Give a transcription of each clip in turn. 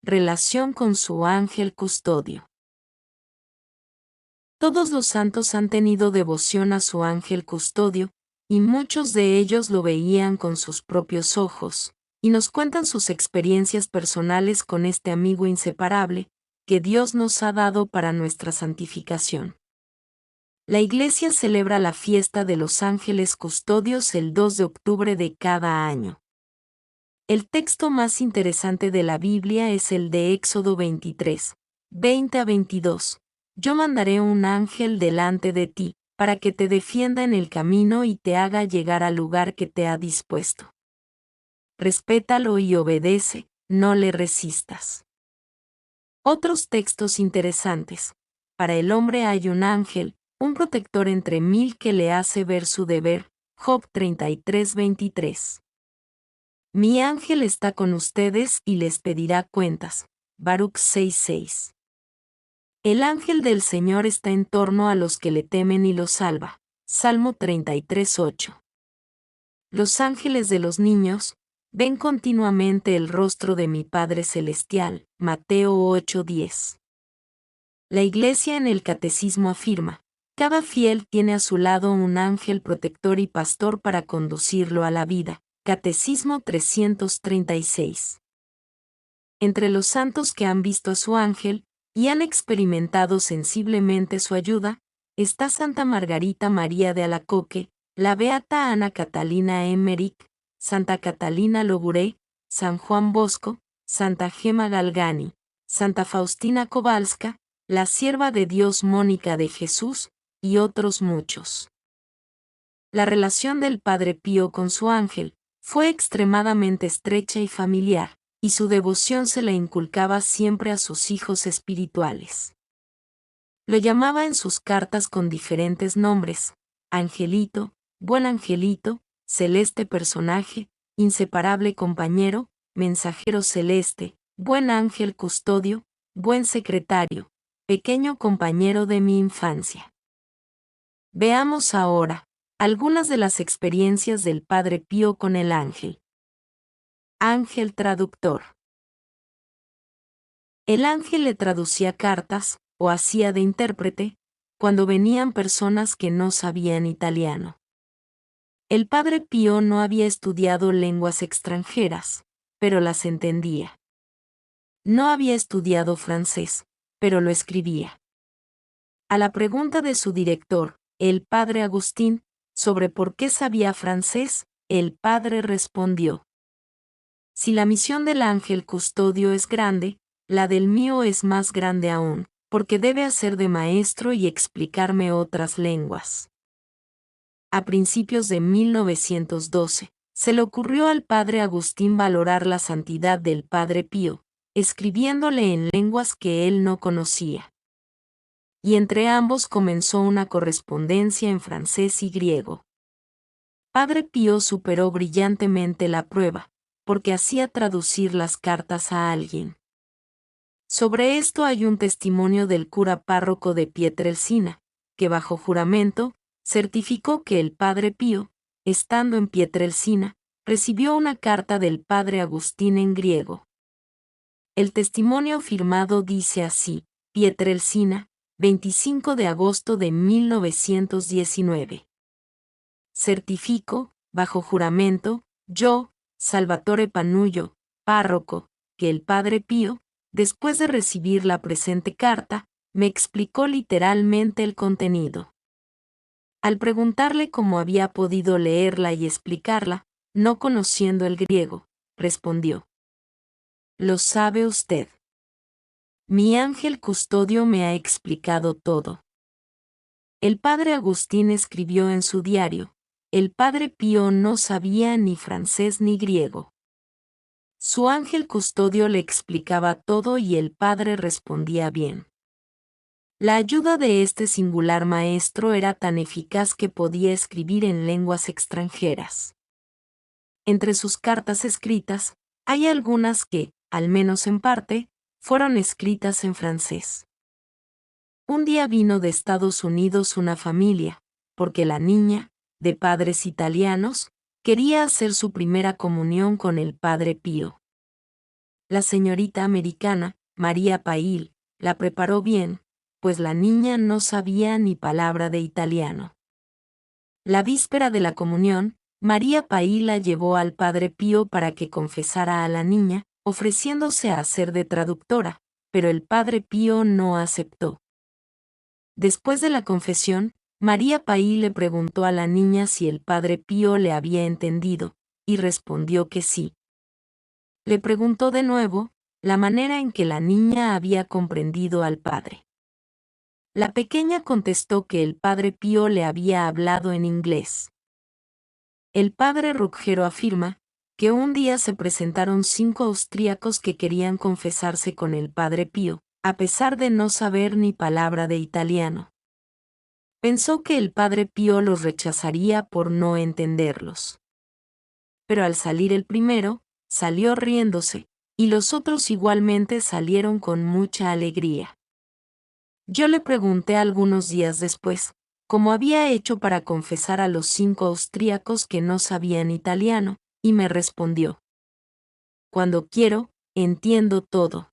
Relación con su ángel custodio. Todos los santos han tenido devoción a su ángel custodio, y muchos de ellos lo veían con sus propios ojos, y nos cuentan sus experiencias personales con este amigo inseparable, que Dios nos ha dado para nuestra santificación. La Iglesia celebra la fiesta de los ángeles custodios el 2 de octubre de cada año. El texto más interesante de la Biblia es el de Éxodo 23, 20 a 22. Yo mandaré un ángel delante de ti, para que te defienda en el camino y te haga llegar al lugar que te ha dispuesto. Respétalo y obedece, no le resistas. Otros textos interesantes. Para el hombre hay un ángel, un protector entre mil que le hace ver su deber. Job 33, 23. Mi ángel está con ustedes y les pedirá cuentas. Baruch 6:6. El ángel del Señor está en torno a los que le temen y los salva. Salmo 33:8. Los ángeles de los niños ven continuamente el rostro de mi Padre Celestial. Mateo 8:10. La Iglesia en el Catecismo afirma: cada fiel tiene a su lado un ángel protector y pastor para conducirlo a la vida. Catecismo 336. Entre los santos que han visto a su ángel, y han experimentado sensiblemente su ayuda, está Santa Margarita María de Alacoque, la Beata Ana Catalina Emmerich, Santa Catalina Loburé, San Juan Bosco, Santa Gema Galgani, Santa Faustina Kowalska, la Sierva de Dios Mónica de Jesús, y otros muchos. La relación del Padre Pío con su ángel fue extremadamente estrecha y familiar, y su devoción se la inculcaba siempre a sus hijos espirituales. Lo llamaba en sus cartas con diferentes nombres: Angelito, Buen Angelito, Celeste Personaje, Inseparable Compañero, Mensajero Celeste, Buen Ángel Custodio, Buen Secretario, Pequeño Compañero de mi infancia. Veamos ahora algunas de las experiencias del Padre Pío con el ángel. Ángel traductor. El ángel le traducía cartas, o hacía de intérprete, cuando venían personas que no sabían italiano. El Padre Pío no había estudiado lenguas extranjeras, pero las entendía. No había estudiado francés, pero lo escribía. A la pregunta de su director, el Padre Agustín, sobre por qué sabía francés, el Padre respondió: si la misión del ángel custodio es grande, la del mío es más grande aún, porque debe hacer de maestro y explicarme otras lenguas. A principios de 1912, se le ocurrió al Padre Agustín valorar la santidad del Padre Pío, escribiéndole en lenguas que él no conocía. Y entre ambos comenzó una correspondencia en francés y griego. Padre Pío superó brillantemente la prueba, porque hacía traducir las cartas a alguien. Sobre esto hay un testimonio del cura párroco de Pietrelcina, que bajo juramento, certificó que el Padre Pío, estando en Pietrelcina, recibió una carta del Padre Agustín en griego. El testimonio firmado dice así: Pietrelcina, 25 de agosto de 1919. Certifico, bajo juramento, yo, Salvatore Panullo, párroco, que el Padre Pío, después de recibir la presente carta, me explicó literalmente el contenido. Al preguntarle cómo había podido leerla y explicarla, no conociendo el griego, respondió: lo sabe usted. Mi ángel custodio me ha explicado todo. El Padre Agustín escribió en su diario: el Padre Pío no sabía ni francés ni griego. Su ángel custodio le explicaba todo y el padre respondía bien. La ayuda de este singular maestro era tan eficaz que podía escribir en lenguas extranjeras. Entre sus cartas escritas, hay algunas que, al menos en parte, fueron escritas en francés. Un día vino de Estados Unidos una familia, porque la niña, de padres italianos, quería hacer su primera comunión con el Padre Pío. La señorita americana, María Pail, la preparó bien, pues la niña no sabía ni palabra de italiano. La víspera de la comunión, María Pail la llevó al Padre Pío para que confesara a la niña, ofreciéndose a hacer de traductora, pero el Padre Pío no aceptó. Después de la confesión, María Pail le preguntó a la niña si el Padre Pío le había entendido, y respondió que sí. Le preguntó de nuevo la manera en que la niña había comprendido al Padre. La pequeña contestó que el Padre Pío le había hablado en inglés. El Padre Ruggiero afirma que un día se presentaron 5 austríacos que querían confesarse con el Padre Pío, a pesar de no saber ni palabra de italiano. Pensó que el Padre Pío los rechazaría por no entenderlos. Pero al salir el primero, salió riéndose, y los otros igualmente salieron con mucha alegría. Yo le pregunté algunos días después cómo había hecho para confesar a los 5 austríacos que no sabían italiano, y me respondió: cuando quiero, entiendo todo.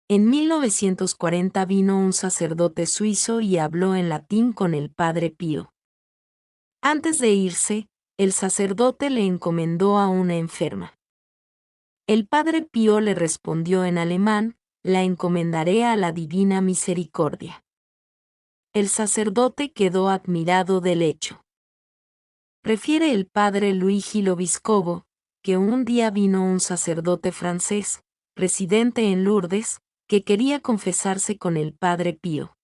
En 1940 vino un sacerdote suizo y habló en latín con el Padre Pío. Antes de irse, el sacerdote le encomendó a una enferma. El Padre Pío le respondió en alemán: la encomendaré a la divina misericordia. El sacerdote quedó admirado del hecho. Refiere el Padre Luigi Loviscovo que un día vino un sacerdote francés, residente en Lourdes, que quería confesarse con el Padre Pío.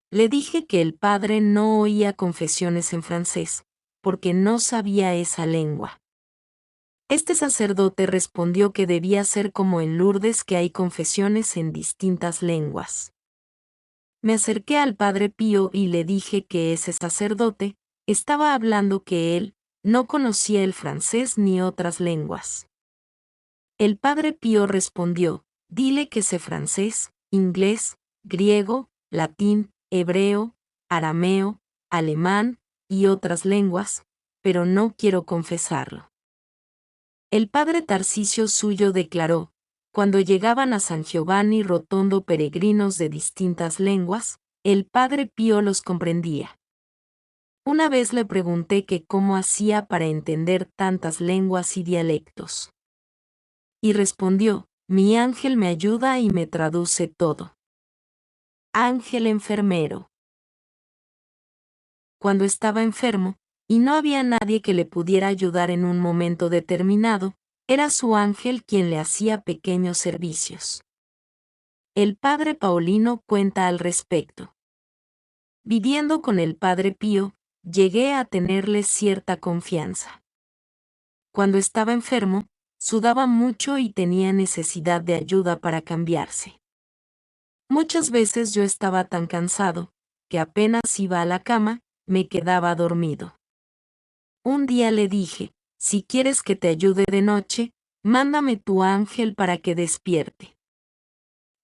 Le dije que el padre no oía confesiones en francés, porque no sabía esa lengua. Este sacerdote respondió que debía ser como en Lourdes, que hay confesiones en distintas lenguas. Me acerqué al Padre Pío y le dije que ese sacerdote estaba hablando que él no conocía el francés ni otras lenguas. El Padre Pío respondió: dile que sé francés, inglés, griego, latín, hebreo, arameo, alemán y otras lenguas, pero no quiero confesarlo. El Padre Tarcisio Suyo declaró: cuando llegaban a San Giovanni Rotondo peregrinos de distintas lenguas, el Padre Pío los comprendía. Una vez le pregunté que cómo hacía para entender tantas lenguas y dialectos. Y respondió: mi ángel me ayuda y me traduce todo. Ángel enfermero. Cuando estaba enfermo, y no había nadie que le pudiera ayudar en un momento determinado, era su ángel quien le hacía pequeños servicios. El Padre Paulino cuenta al respecto. Viviendo con el Padre Pío, llegué a tenerle cierta confianza. Cuando estaba enfermo, sudaba mucho y tenía necesidad de ayuda para cambiarse. Muchas veces yo estaba tan cansado, que apenas iba a la cama, me quedaba dormido. Un día le dije: si quieres que te ayude de noche, mándame tu ángel para que despierte.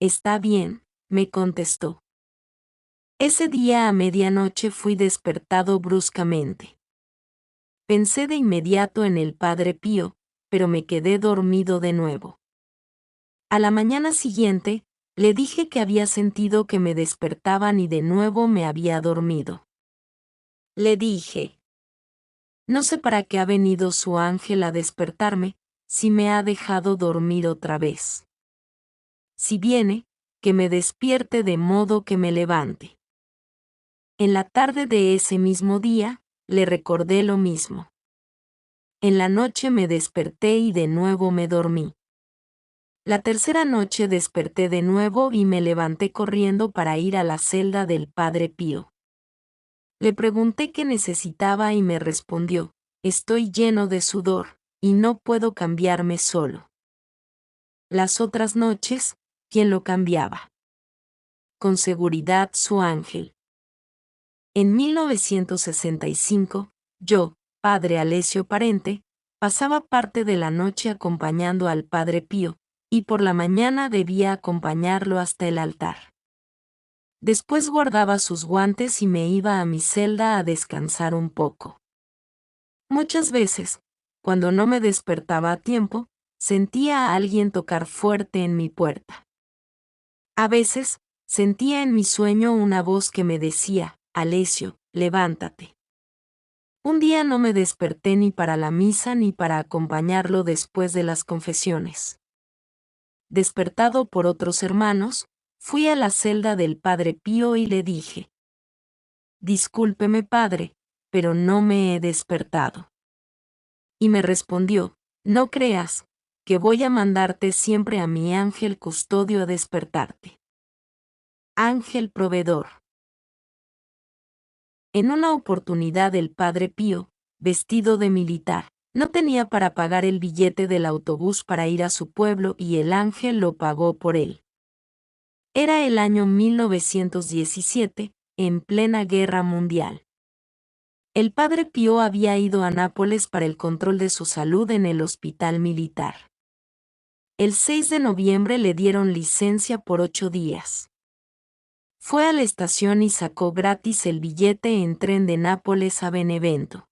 Está bien, me contestó. Ese día a medianoche fui despertado bruscamente. Pensé de inmediato en el Padre Pío, pero me quedé dormido de nuevo. A la mañana siguiente, le dije que había sentido que me despertaban y de nuevo me había dormido. Le dije: no sé para qué ha venido su ángel a despertarme, si me ha dejado dormir otra vez. Si viene, que me despierte de modo que me levante. En la tarde de ese mismo día, le recordé lo mismo. En la noche me desperté y de nuevo me dormí. La tercera noche desperté de nuevo y me levanté corriendo para ir a la celda del Padre Pío. Le pregunté qué necesitaba y me respondió: estoy lleno de sudor, y no puedo cambiarme solo. Las otras noches, ¿quién lo cambiaba? Con seguridad su ángel. En 1965, yo, Padre Alessio Parente, pasaba parte de la noche acompañando al Padre Pío, y por la mañana debía acompañarlo hasta el altar. Después guardaba sus guantes y me iba a mi celda a descansar un poco. Muchas veces, cuando no me despertaba a tiempo, sentía a alguien tocar fuerte en mi puerta. A veces, sentía en mi sueño una voz que me decía, Alessio, levántate. Un día no me desperté ni para la misa ni para acompañarlo después de las confesiones. Despertado por otros hermanos, fui a la celda del Padre Pío y le dije: Discúlpeme, padre, pero no me he despertado. Y me respondió: No creas, que voy a mandarte siempre a mi ángel custodio a despertarte. Ángel proveedor. En una oportunidad el Padre Pío, vestido de militar, no tenía para pagar el billete del autobús para ir a su pueblo y el ángel lo pagó por él. Era el año 1917, en plena guerra mundial. El Padre Pío había ido a Nápoles para el control de su salud en el hospital militar. El 6 de noviembre le dieron licencia por 8 días. Fue a la estación y sacó gratis el billete en tren de Nápoles a Benevento.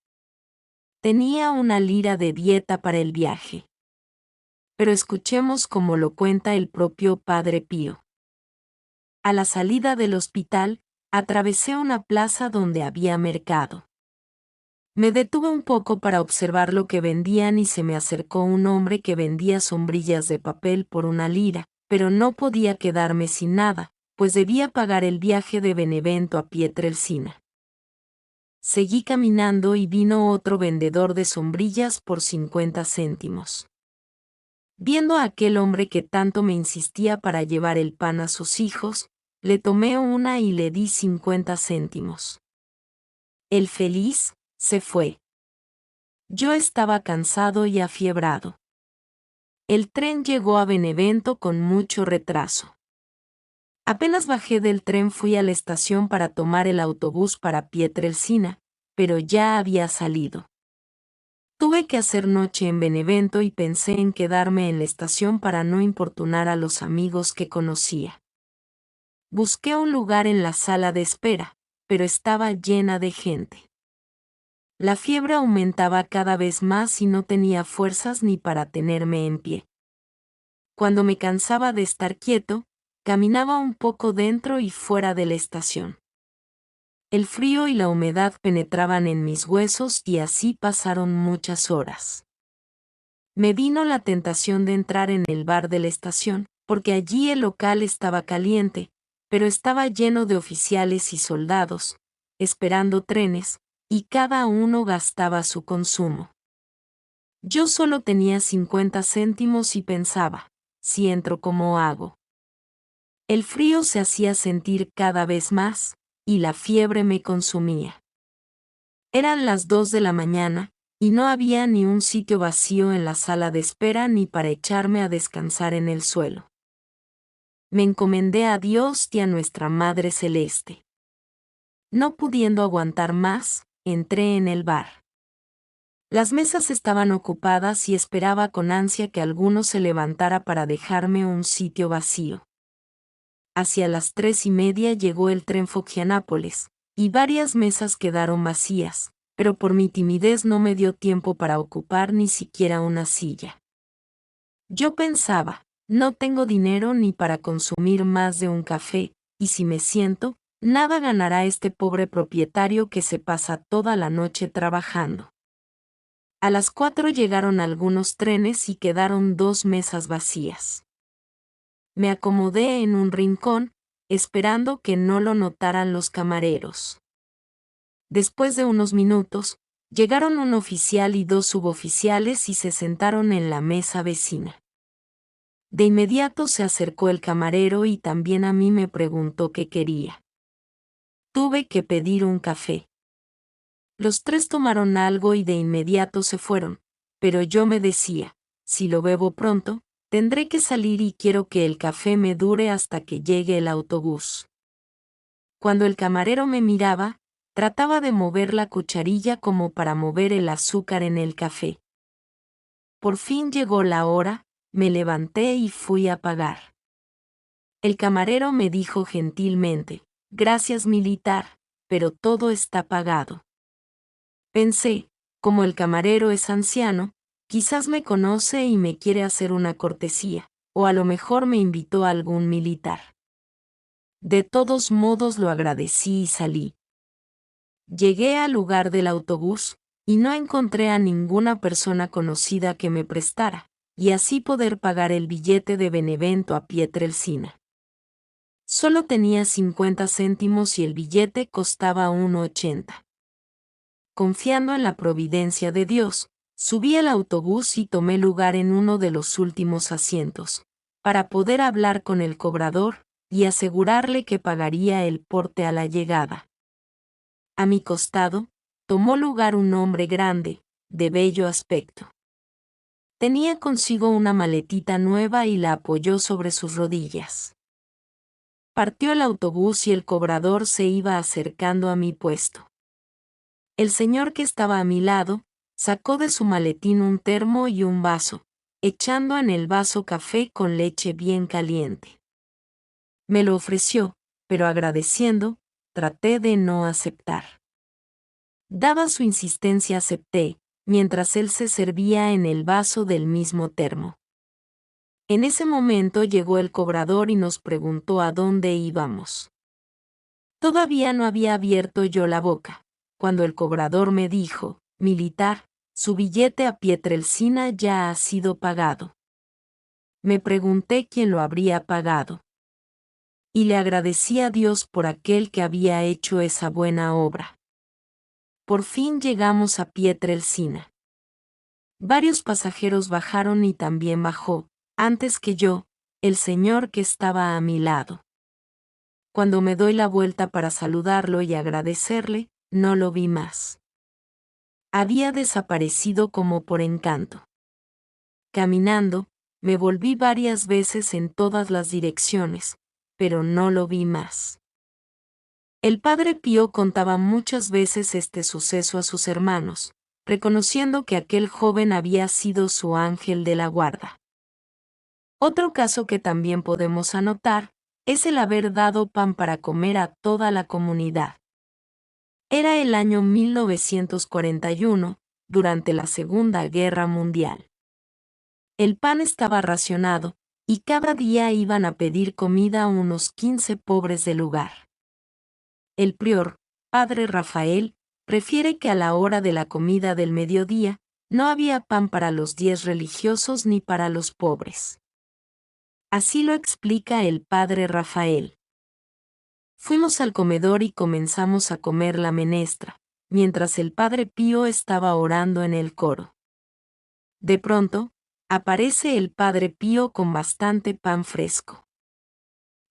Tenía una lira de dieta para el viaje. Pero escuchemos cómo lo cuenta el propio Padre Pío. A la salida del hospital, atravesé una plaza donde había mercado. Me detuve un poco para observar lo que vendían y se me acercó un hombre que vendía sombrillas de papel por 1 lira, pero no podía quedarme sin nada, pues debía pagar el viaje de Benevento a Pietrelcina. Seguí caminando y vino otro vendedor de sombrillas por 50 céntimos. Viendo a aquel hombre que tanto me insistía para llevar el pan a sus hijos, le tomé una y le di 50 céntimos. El feliz se fue. Yo estaba cansado y afiebrado. El tren llegó a Benevento con mucho retraso. Apenas bajé del tren fui a la estación para tomar el autobús para Pietrelcina, pero ya había salido. Tuve que hacer noche en Benevento y pensé en quedarme en la estación para no importunar a los amigos que conocía. Busqué un lugar en la sala de espera, pero estaba llena de gente. La fiebre aumentaba cada vez más y no tenía fuerzas ni para tenerme en pie. Cuando me cansaba de estar quieto, caminaba un poco dentro y fuera de la estación. El frío y la humedad penetraban en mis huesos y así pasaron muchas horas. Me vino la tentación de entrar en el bar de la estación, porque allí el local estaba caliente, pero estaba lleno de oficiales y soldados, esperando trenes, y cada uno gastaba su consumo. Yo solo tenía 50 céntimos y pensaba, si entro, ¿cómo hago? El frío se hacía sentir cada vez más, y la fiebre me consumía. Eran las 2 de la mañana, y no había ni un sitio vacío en la sala de espera ni para echarme a descansar en el suelo. Me encomendé a Dios y a nuestra Madre Celeste. No pudiendo aguantar más, entré en el bar. Las mesas estaban ocupadas y esperaba con ansia que alguno se levantara para dejarme un sitio vacío. Hacia las 3:30 llegó el tren Foggia-Nápoles, y varias mesas quedaron vacías, pero por mi timidez no me dio tiempo para ocupar ni siquiera una silla. Yo pensaba, no tengo dinero ni para consumir más de un café, y si me siento, nada ganará este pobre propietario que se pasa toda la noche trabajando. A las 4 llegaron algunos trenes y quedaron 2 mesas vacías. Me acomodé en un rincón, esperando que no lo notaran los camareros. Después de unos minutos, llegaron un oficial y 2 suboficiales y se sentaron en la mesa vecina. De inmediato se acercó el camarero y también a mí me preguntó qué quería. Tuve que pedir un café. Los 3 tomaron algo y de inmediato se fueron, pero yo me decía, si lo bebo pronto, tendré que salir y quiero que el café me dure hasta que llegue el autobús. Cuando el camarero me miraba, trataba de mover la cucharilla como para mover el azúcar en el café. Por fin llegó la hora, me levanté y fui a pagar. El camarero me dijo gentilmente, gracias militar, pero todo está pagado. Pensé, como el camarero es anciano, Quizás me conoce y me quiere hacer una cortesía, o a lo mejor me invitó a algún militar. De todos modos lo agradecí y salí. Llegué al lugar del autobús, y no encontré a ninguna persona conocida que me prestara, y así poder pagar el billete de Benevento a Pietrelcina. Solo tenía 50 céntimos y el billete costaba 1,80. Confiando en la providencia de Dios, subí al autobús y tomé lugar en uno de los últimos asientos, para poder hablar con el cobrador y asegurarle que pagaría el porte a la llegada. A mi costado, tomó lugar un hombre grande, de bello aspecto. Tenía consigo una maletita nueva y la apoyó sobre sus rodillas. Partió el autobús y el cobrador se iba acercando a mi puesto. El señor que estaba a mi lado, sacó de su maletín un termo y un vaso, echando en el vaso café con leche bien caliente. Me lo ofreció, pero agradeciendo, traté de no aceptar. Dada su insistencia acepté, mientras él se servía en el vaso del mismo termo. En ese momento llegó el cobrador y nos preguntó a dónde íbamos. Todavía no había abierto yo la boca, cuando el cobrador me dijo, militar, su billete a Pietrelcina ya ha sido pagado. Me pregunté quién lo habría pagado. Y le agradecí a Dios por aquel que había hecho esa buena obra. Por fin llegamos a Pietrelcina. Varios pasajeros bajaron y también bajó, antes que yo, el señor que estaba a mi lado. Cuando me doy la vuelta para saludarlo y agradecerle, no lo vi más. Había desaparecido como por encanto. Caminando, me volví varias veces en todas las direcciones, pero no lo vi más. El padre Pío contaba muchas veces este suceso a sus hermanos, reconociendo que aquel joven había sido su ángel de la guarda. Otro caso que también podemos anotar es el haber dado pan para comer a toda la comunidad. Era el año 1941, durante la Segunda Guerra Mundial. El pan estaba racionado, y cada día iban a pedir comida a unos 15 pobres del lugar. El prior, padre Rafael, refiere que a la hora de la comida del mediodía, no había pan para los 10 religiosos ni para los pobres. Así lo explica el padre Rafael. Fuimos al comedor y comenzamos a comer la menestra, mientras el padre Pío estaba orando en el coro. De pronto, aparece el padre Pío con bastante pan fresco.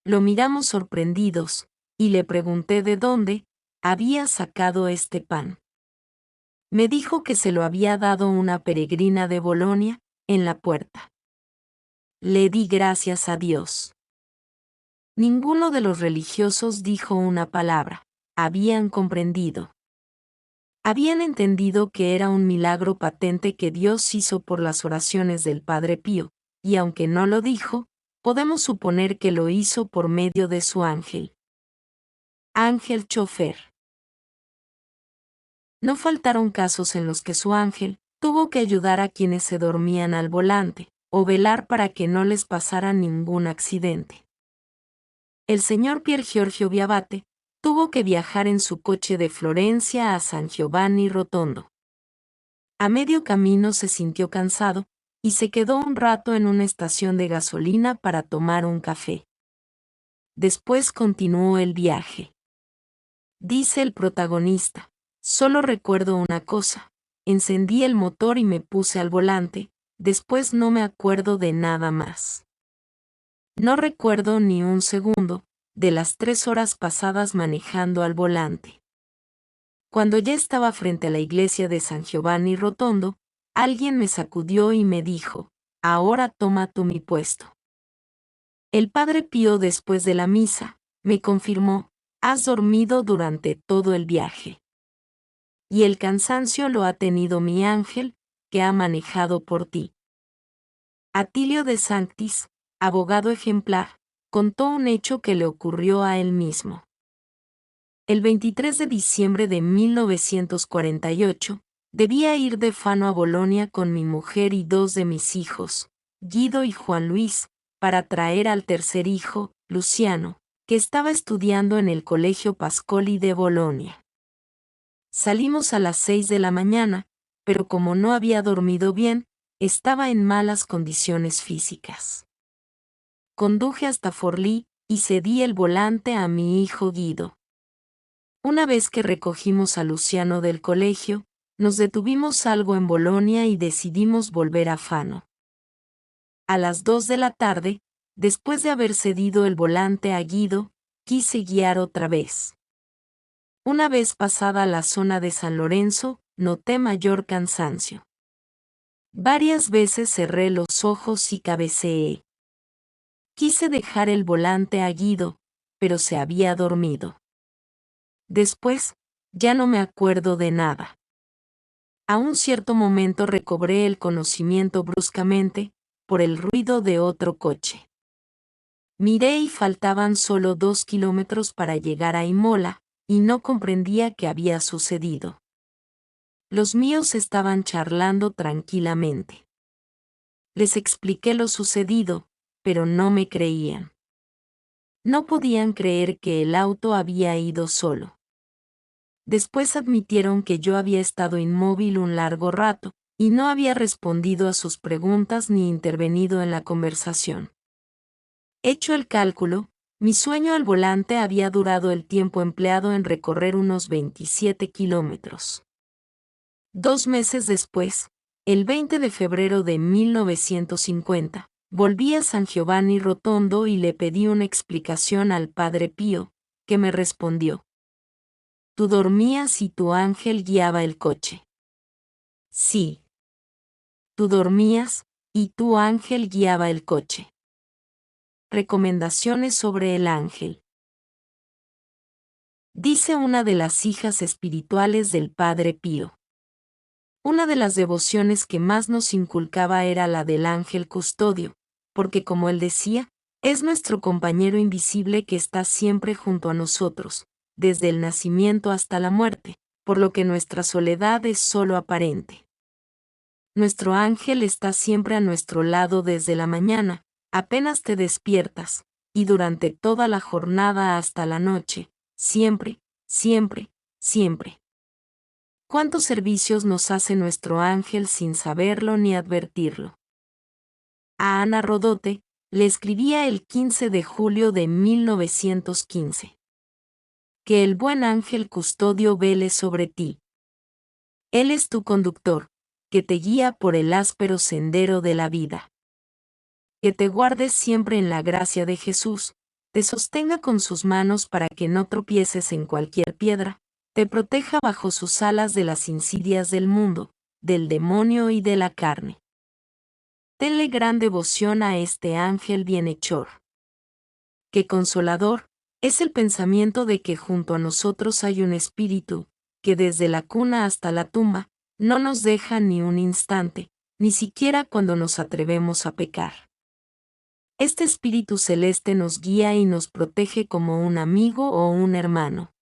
Lo miramos sorprendidos, y le pregunté de dónde había sacado este pan. Me dijo que se lo había dado una peregrina de Bolonia, en la puerta. Le di gracias a Dios. Ninguno de los religiosos dijo una palabra, habían comprendido. Habían entendido que era un milagro patente que Dios hizo por las oraciones del Padre Pío, y aunque no lo dijo, podemos suponer que lo hizo por medio de su ángel. Ángel chofer. No faltaron casos en los que su ángel tuvo que ayudar a quienes se dormían al volante, o velar para que no les pasara ningún accidente. El señor Pier Giorgio Viabate tuvo que viajar en su coche de Florencia a San Giovanni Rotondo. A medio camino se sintió cansado, y se quedó un rato en una estación de gasolina para tomar un café. Después continuó el viaje. Dice el protagonista, solo recuerdo una cosa, encendí el motor y me puse al volante, después no me acuerdo de nada más. No recuerdo ni un segundo de las 3 horas pasadas manejando al volante. Cuando ya estaba frente a la iglesia de San Giovanni Rotondo, alguien me sacudió y me dijo, ahora toma tú mi puesto. El padre Pío después de la misa, me confirmó, has dormido durante todo el viaje. Y el cansancio lo ha tenido mi ángel, que ha manejado por ti. Atilio de Sanctis, abogado ejemplar, contó un hecho que le ocurrió a él mismo. El 23 de diciembre de 1948, Debía ir de Fano a Bolonia con mi mujer y 2 de mis hijos, Guido y Juan Luis, para traer al tercer hijo, Luciano, que estaba estudiando en el Colegio Pascoli de Bolonia. Salimos a las 6 de la mañana, pero como no había dormido bien, estaba en malas condiciones físicas. Conduje hasta Forlì y cedí el volante a mi hijo Guido. Una vez que recogimos a Luciano del colegio, nos detuvimos algo en Bolonia y decidimos volver a Fano. A las 2 de la tarde, después de haber cedido el volante a Guido, quise guiar otra vez. Una vez pasada la zona de San Lorenzo, noté mayor cansancio. Varias veces cerré los ojos y cabeceé. Quise dejar el volante a Guido, pero se había dormido. Después, ya no me acuerdo de nada. A un cierto momento recobré el conocimiento bruscamente, por el ruido de otro coche. Miré y faltaban solo 2 kilómetros para llegar a Imola, y no comprendía qué había sucedido. Los míos estaban charlando tranquilamente. Les expliqué lo sucedido, pero no me creían. No podían creer que el auto había ido solo. Después admitieron que yo había estado inmóvil un largo rato, y no había respondido a sus preguntas ni intervenido en la conversación. Hecho el cálculo, mi sueño al volante había durado el tiempo empleado en recorrer unos 27 kilómetros. 2 meses después, el 20 de febrero de 1950, volví a San Giovanni Rotondo y le pedí una explicación al Padre Pío, que me respondió: «Tú dormías y tu ángel guiaba el coche». Sí. Tú dormías, y tu ángel guiaba el coche. Recomendaciones sobre el ángel. Dice una de las hijas espirituales del Padre Pío. Una de las devociones que más nos inculcaba era la del ángel custodio, porque como él decía, es nuestro compañero invisible que está siempre junto a nosotros, desde el nacimiento hasta la muerte, por lo que nuestra soledad es solo aparente. Nuestro ángel está siempre a nuestro lado desde la mañana, apenas te despiertas, y durante toda la jornada hasta la noche, siempre, siempre, siempre. ¿Cuántos servicios nos hace nuestro ángel sin saberlo ni advertirlo? A Ana Rodote, le escribía el 15 de julio de 1915. Que el buen ángel custodio vele sobre ti. Él es tu conductor, que te guía por el áspero sendero de la vida. Que te guardes siempre en la gracia de Jesús, te sostenga con sus manos para que no tropieces en cualquier piedra, te proteja bajo sus alas de las insidias del mundo, del demonio y de la carne. Tenle gran devoción a este ángel bienhechor. Qué consolador es el pensamiento de que junto a nosotros hay un espíritu, que desde la cuna hasta la tumba, no nos deja ni un instante, ni siquiera cuando nos atrevemos a pecar. Este espíritu celeste nos guía y nos protege como un amigo o un hermano.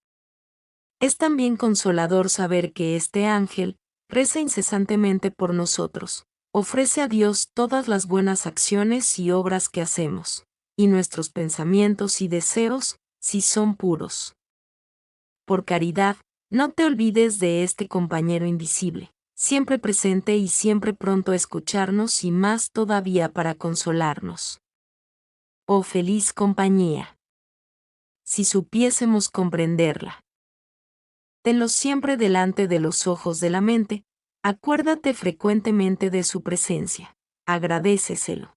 Es también consolador saber que este ángel reza incesantemente por nosotros, ofrece a Dios todas las buenas acciones y obras que hacemos, y nuestros pensamientos y deseos, si son puros. Por caridad, no te olvides de este compañero invisible, siempre presente y siempre pronto a escucharnos y más todavía para consolarnos. Oh feliz compañía. Si supiésemos comprenderla. Tenlo siempre delante de los ojos de la mente, acuérdate frecuentemente de su presencia, agradéceselo.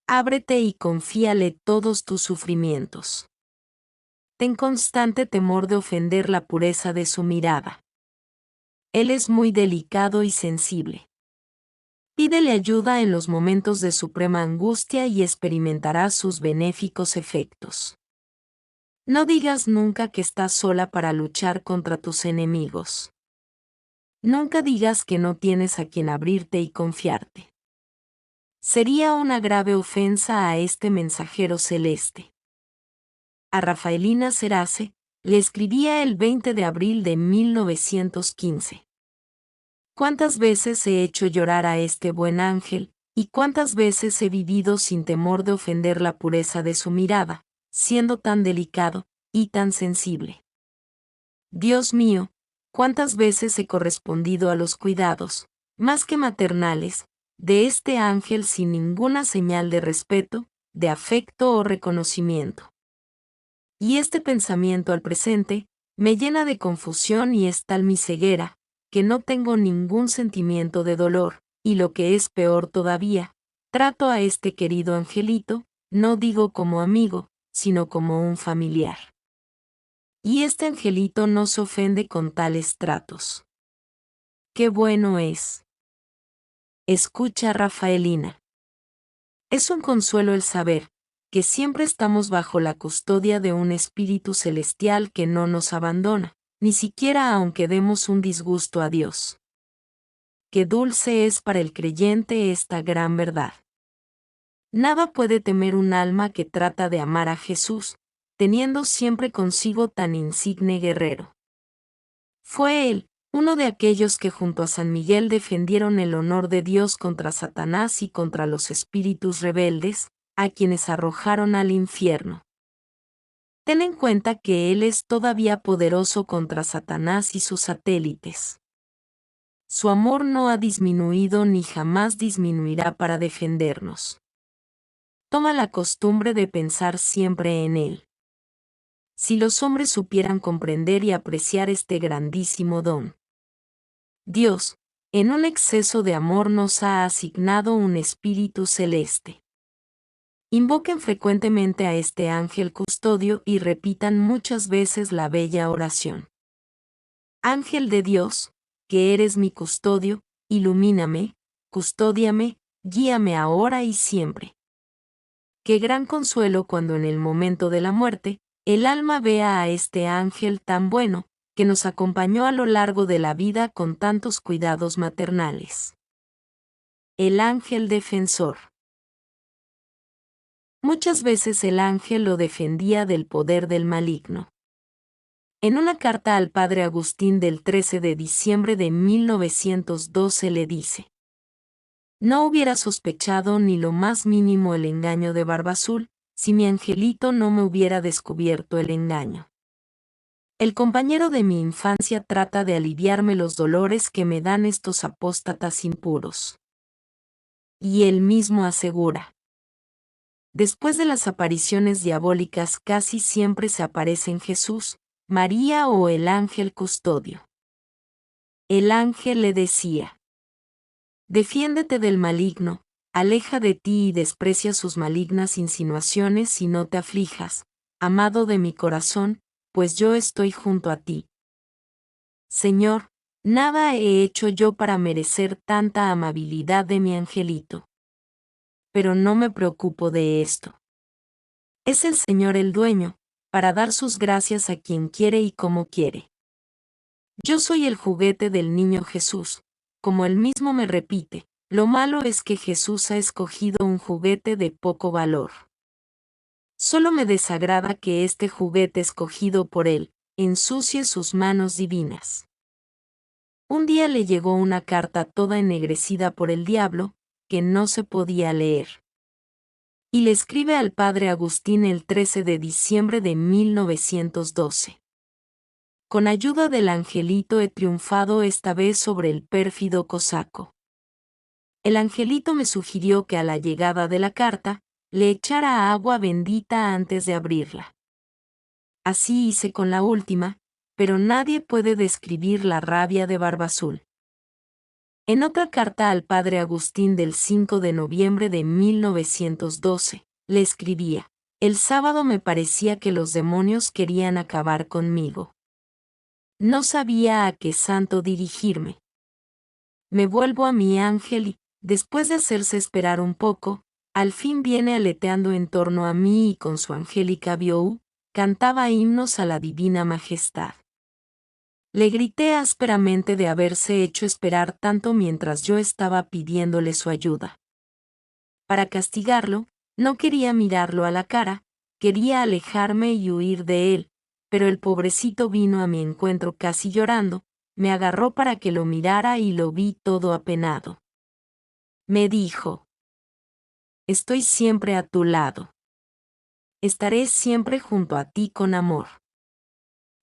Ábrete y confíale todos tus sufrimientos. Ten constante temor de ofender la pureza de su mirada. Él es muy delicado y sensible. Pídele ayuda en los momentos de suprema angustia y experimentarás sus benéficos efectos. No digas nunca que estás sola para luchar contra tus enemigos. Nunca digas que no tienes a quien abrirte y confiarte. Sería una grave ofensa a este mensajero celeste. A Rafaelina Serace, le escribía el 20 de abril de 1915. ¿Cuántas veces he hecho llorar a este buen ángel, y cuántas veces he vivido sin temor de ofender la pureza de su mirada, siendo tan delicado y tan sensible? Dios mío, cuántas veces he correspondido a los cuidados, más que maternales, de este ángel sin ninguna señal de respeto, de afecto o reconocimiento. Y este pensamiento al presente me llena de confusión y es tal mi ceguera, que no tengo ningún sentimiento de dolor, y lo que es peor todavía, trato a este querido angelito, no digo como amigo, sino como un familiar. Y este angelito no se ofende con tales tratos. ¡Qué bueno es! Escucha, Rafaelina. Es un consuelo el saber que siempre estamos bajo la custodia de un espíritu celestial que no nos abandona, ni siquiera aunque demos un disgusto a Dios. Qué dulce es para el creyente esta gran verdad. Nada puede temer un alma que trata de amar a Jesús, teniendo siempre consigo tan insigne guerrero. Fue él, uno de aquellos que junto a San Miguel defendieron el honor de Dios contra Satanás y contra los espíritus rebeldes, a quienes arrojaron al infierno. Ten en cuenta que Él es todavía poderoso contra Satanás y sus satélites. Su amor no ha disminuido ni jamás disminuirá para defendernos. Toma la costumbre de pensar siempre en Él. Si los hombres supieran comprender y apreciar este grandísimo don. Dios, en un exceso de amor nos ha asignado un espíritu celeste. Invoquen frecuentemente a este ángel custodio y repitan muchas veces la bella oración. Ángel de Dios, que eres mi custodio, ilumíname, custódiame, guíame ahora y siempre. Qué gran consuelo cuando en el momento de la muerte, el alma vea a este ángel tan bueno, que nos acompañó a lo largo de la vida con tantos cuidados maternales. El ángel defensor. Muchas veces el ángel lo defendía del poder del maligno. En una carta al padre Agustín del 13 de diciembre de 1912 le dice: No hubiera sospechado ni lo más mínimo el engaño de Barbazul, si mi angelito no me hubiera descubierto el engaño. El compañero de mi infancia trata de aliviarme los dolores que me dan estos apóstatas impuros. Y él mismo asegura: Después de las apariciones diabólicas casi siempre se aparecen Jesús, María o el ángel custodio. El ángel le decía: Defiéndete del maligno, aleja de ti y desprecia sus malignas insinuaciones y no te aflijas, amado de mi corazón, pues yo estoy junto a ti. Señor, nada he hecho yo para merecer tanta amabilidad de mi angelito. Pero no me preocupo de esto. Es el Señor el dueño, para dar sus gracias a quien quiere y como quiere. Yo soy el juguete del niño Jesús, como él mismo me repite, lo malo es que Jesús ha escogido un juguete de poco valor. Solo me desagrada que este juguete escogido por él, ensucie sus manos divinas. Un día le llegó una carta toda ennegrecida por el diablo, que no se podía leer. Y le escribe al padre Agustín el 13 de diciembre de 1912. Con ayuda del angelito he triunfado esta vez sobre el pérfido cosaco. El angelito me sugirió que a la llegada de la carta, le echara agua bendita antes de abrirla. Así hice con la última, pero nadie puede describir la rabia de Barbazul. En otra carta al padre Agustín del 5 de noviembre de 1912, le escribía: El sábado me parecía que los demonios querían acabar conmigo. No sabía a qué santo dirigirme. Me vuelvo a mi ángel y, después de hacerse esperar un poco, al fin viene aleteando en torno a mí y con su angélica voz, cantaba himnos a la divina majestad. Le grité ásperamente de haberse hecho esperar tanto mientras yo estaba pidiéndole su ayuda. Para castigarlo, no quería mirarlo a la cara, quería alejarme y huir de él, pero el pobrecito vino a mi encuentro casi llorando, me agarró para que lo mirara y lo vi todo apenado. Me dijo: estoy siempre a tu lado. Estaré siempre junto a ti con amor.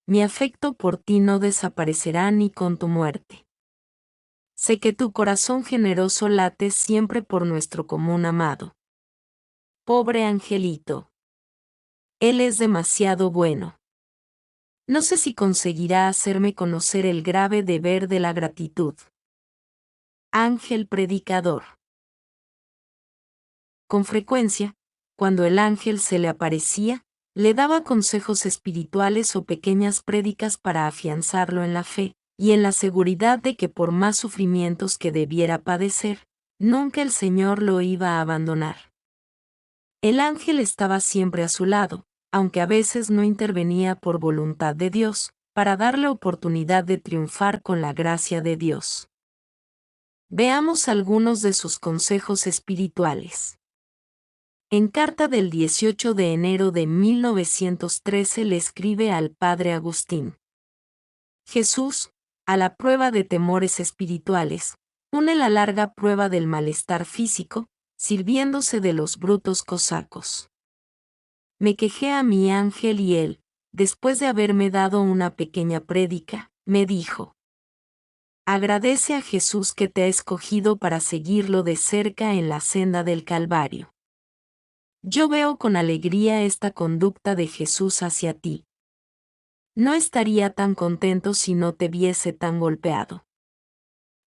Mi afecto por ti no desaparecerá ni con tu muerte. Sé que tu corazón generoso late siempre por nuestro común amado. Pobre angelito. Él es demasiado bueno. No sé si conseguirá hacerme conocer el grave deber de la gratitud. Ángel predicador. Con frecuencia, cuando el ángel se le aparecía, le daba consejos espirituales o pequeñas prédicas para afianzarlo en la fe, y en la seguridad de que por más sufrimientos que debiera padecer, nunca el Señor lo iba a abandonar. El ángel estaba siempre a su lado, aunque a veces no intervenía por voluntad de Dios, para darle oportunidad de triunfar con la gracia de Dios. Veamos algunos de sus consejos espirituales. En carta del 18 de enero de 1913 le escribe al padre Agustín: Jesús, a la prueba de temores espirituales, une la larga prueba del malestar físico, sirviéndose de los brutos cosacos. Me quejé a mi ángel y él, después de haberme dado una pequeña prédica, me dijo: agradece a Jesús que te ha escogido para seguirlo de cerca en la senda del Calvario. Yo veo con alegría esta conducta de Jesús hacia ti. No estaría tan contento si no te viese tan golpeado.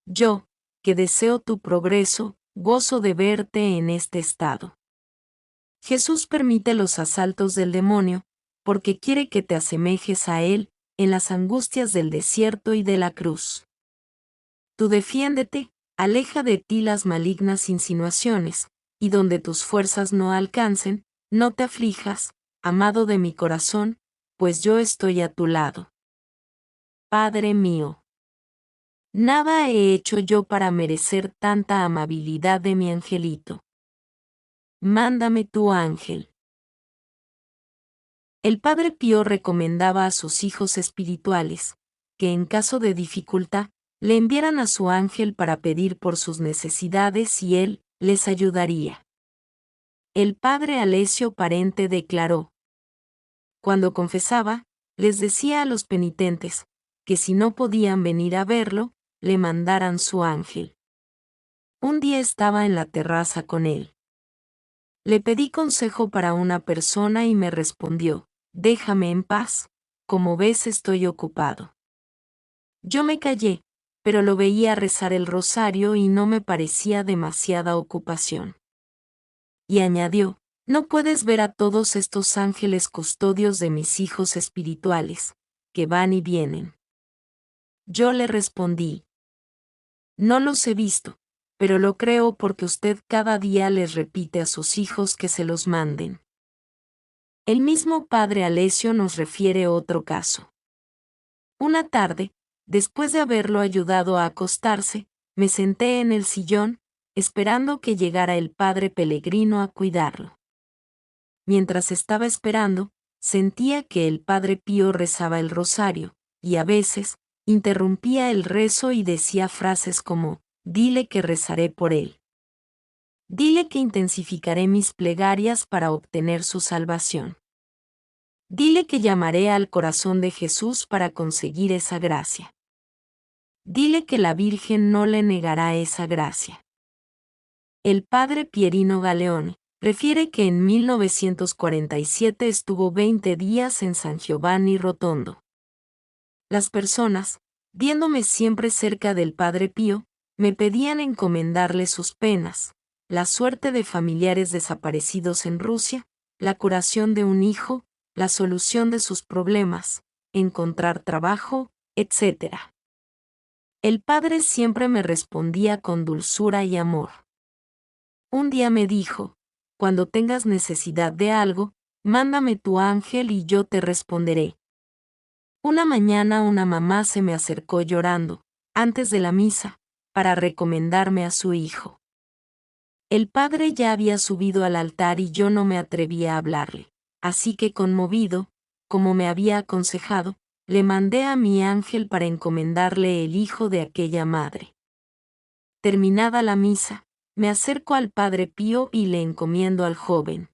Yo, que deseo tu progreso, gozo de verte en este estado. Jesús permite los asaltos del demonio, porque quiere que te asemejes a él, en las angustias del desierto y de la cruz. Tú defiéndete, aleja de ti las malignas insinuaciones, y donde tus fuerzas no alcancen, no te aflijas, amado de mi corazón, pues yo estoy a tu lado. Padre mío. Nada he hecho yo para merecer tanta amabilidad de mi angelito. Mándame tu ángel. El Padre Pío recomendaba a sus hijos espirituales, que en caso de dificultad, le enviaran a su ángel para pedir por sus necesidades y él les ayudaría. El padre Alessio Parente declaró: cuando confesaba, les decía a los penitentes, que si no podían venir a verlo, le mandaran su ángel. Un día estaba en la terraza con él. Le pedí consejo para una persona y me respondió: déjame en paz, como ves estoy ocupado. Yo me callé, pero lo veía rezar el rosario y no me parecía demasiada ocupación. Y añadió: no puedes ver a todos estos ángeles custodios de mis hijos espirituales, que van y vienen. Yo le respondí: no los he visto, pero lo creo porque usted cada día les repite a sus hijos que se los manden. El mismo padre Alessio nos refiere otro caso. Una tarde, después de haberlo ayudado a acostarse, me senté en el sillón, esperando que llegara el padre Pellegrino a cuidarlo. Mientras estaba esperando, sentía que el padre Pío rezaba el rosario, y a veces, interrumpía el rezo y decía frases como: dile que rezaré por él. Dile que intensificaré mis plegarias para obtener su salvación. Dile que llamaré al corazón de Jesús para conseguir esa gracia. Dile que la Virgen no le negará esa gracia. El padre Pierino Galeone refiere que en 1947 estuvo 20 días en San Giovanni Rotondo. Las personas, viéndome siempre cerca del padre Pío, me pedían encomendarle sus penas, la suerte de familiares desaparecidos en Rusia, la curación de un hijo, la solución de sus problemas, encontrar trabajo, etc. El padre siempre me respondía con dulzura y amor. Un día me dijo: cuando tengas necesidad de algo, mándame tu ángel y yo te responderé. Una mañana una mamá se me acercó llorando, antes de la misa, para recomendarme a su hijo. El padre ya había subido al altar y yo no me atrevía a hablarle, así que conmovido, como me había aconsejado, le mandé a mi ángel para encomendarle el hijo de aquella madre. Terminada la misa, me acerco al Padre Pío y le encomiendo al joven.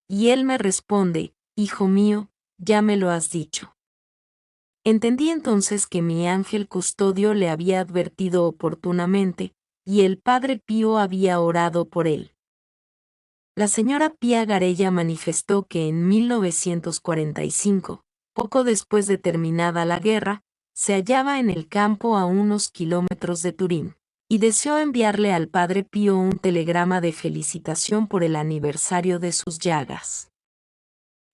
Y él me responde: hijo mío, ya me lo has dicho. Entendí entonces que mi ángel custodio le había advertido oportunamente, y el Padre Pío había orado por él. La señora Pía Garella manifestó que en 1945, poco después de terminada la guerra, se hallaba en el campo a unos kilómetros de Turín, y deseó enviarle al Padre Pío un telegrama de felicitación por el aniversario de sus llagas.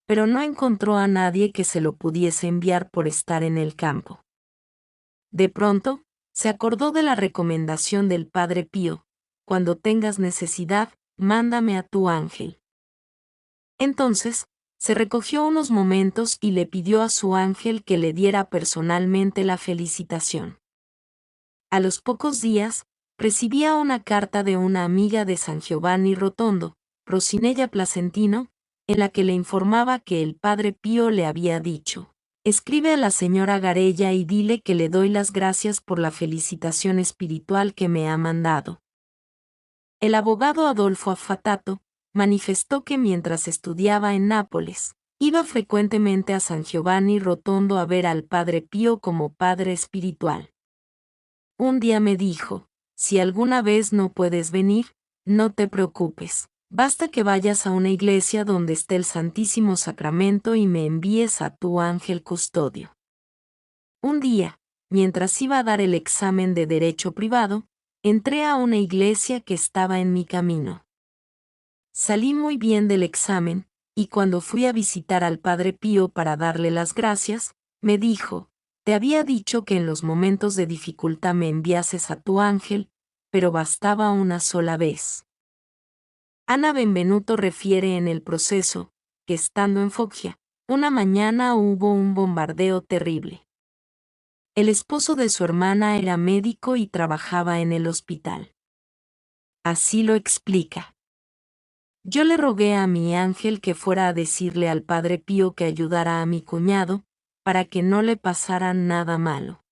Pero no encontró a nadie que se lo pudiese enviar por estar en el campo. De pronto, se acordó de la recomendación del Padre Pío: cuando tengas necesidad, mándame a tu ángel. Entonces, se recogió unos momentos y le pidió a su ángel que le diera personalmente la felicitación. A los pocos días, recibía una carta de una amiga de San Giovanni Rotondo, Rosinella Placentino, en la que le informaba que el Padre Pío le había dicho: escribe a la señora Garella y dile que le doy las gracias por la felicitación espiritual que me ha mandado. El abogado Adolfo Affatato manifestó que mientras estudiaba en Nápoles, iba frecuentemente a San Giovanni Rotondo a ver al Padre Pío como padre espiritual. Un día me dijo: si alguna vez no puedes venir, no te preocupes, basta que vayas a una iglesia donde esté el Santísimo Sacramento y me envíes a tu ángel custodio. Un día, mientras iba a dar el examen de Derecho Privado, entré a una iglesia que estaba en mi camino. Salí muy bien del examen, y cuando fui a visitar al Padre Pío para darle las gracias, me dijo: te había dicho que en los momentos de dificultad me enviases a tu ángel, pero bastaba una sola vez. Ana Benvenuto refiere en el proceso que, estando en Foggia, una mañana hubo un bombardeo terrible. El esposo de su hermana era médico y trabajaba en el hospital. Así lo explica. Yo le rogué a mi ángel que fuera a decirle al Padre Pío que ayudara a mi cuñado, para que no le pasara nada malo.